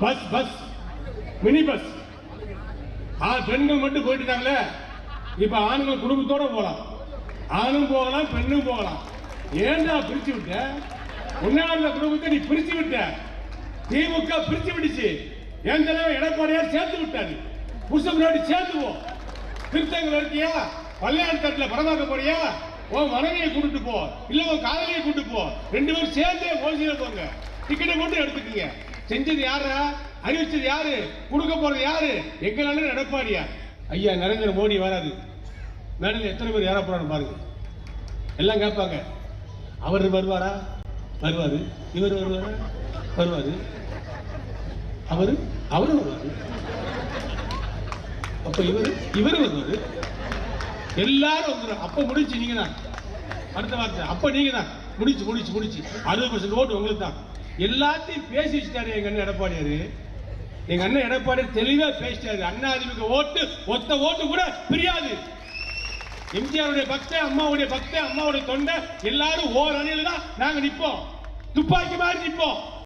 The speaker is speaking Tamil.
பஸ் பஸ் மினி பஸ் பெண்கள் மட்டும் போயிட்டாங்களே, இப்ப ஆண்கள் குடும்பத்தோட போகலாம், ஆணும் போகலாம் பெண்ணும் போகலாம். ஏன்டா பிரிச்சு விட்ட? உன்னால குடும்பத்தை நீ பிரிச்சு விட்ட. திமுக பிரிச்சு விடுச்சு. என் தலைவர் எடப்பாடியார் சேர்த்து விட்டாரு. புருஷன் முன்னாடி சேர்த்துவோம். திருத்தங்கள் இருக்கியா? பள்ளியாட்டத்தில் படமாக்க போறியா? உன் மனைவியை கூட்டிட்டு போ, இல்ல உன் காதலியை கூட்டிட்டு போ. ரெண்டு பேரும் சேர்ந்தே ஓசியில போங்க. டிக்கெட்டை மட்டும் எடுத்துக்கீங்க. செஞ்சது யாரா? அறிவிச்சது யாரு? கொடுக்க போறது யாரு? எங்க அண்ணன் எடப்பாடியா? ஐயா நரேந்திர மோடி வராது. மேடையில் எத்தனை பேர் ஏற போறான்னு பாருங்க. எல்லாம் கேட்பாங்க, அவர் வருவாரா? வருவாரு. இவர் வருவாரா? வருவாரு. அவரு வருவாரு. அப்ப இவரு வருவாரு. எல்லாரும் வந்துடும். அப்ப முடிச்சு நீங்க தான். அடுத்த வார்த்தை அப்ப நீங்க தான். முடிச்சு 60% ஓட்டு உங்களுக்கு தான். எல்லாத்தையும் பேசி வச்சுட்டாரு எங்க அண்ணன் எடப்பாடியாரு. எங்க அண்ணன் எடப்பாடியார் தெளிவா பேசிட்டாரு. அண்ணா அதிமுக ஓட்டு ஒத்த ஓட்டு கூட பிரியாது. எம்ஜிஆருடைய பக்தன், அம்மாவுடைய பக்தன், அம்மாவுடைய தொண்டை எல்லாரும் ஓர் அணியில தான் நாங்க நிப்போம். துப்பாக்கி மாதிரி நிப்போம்.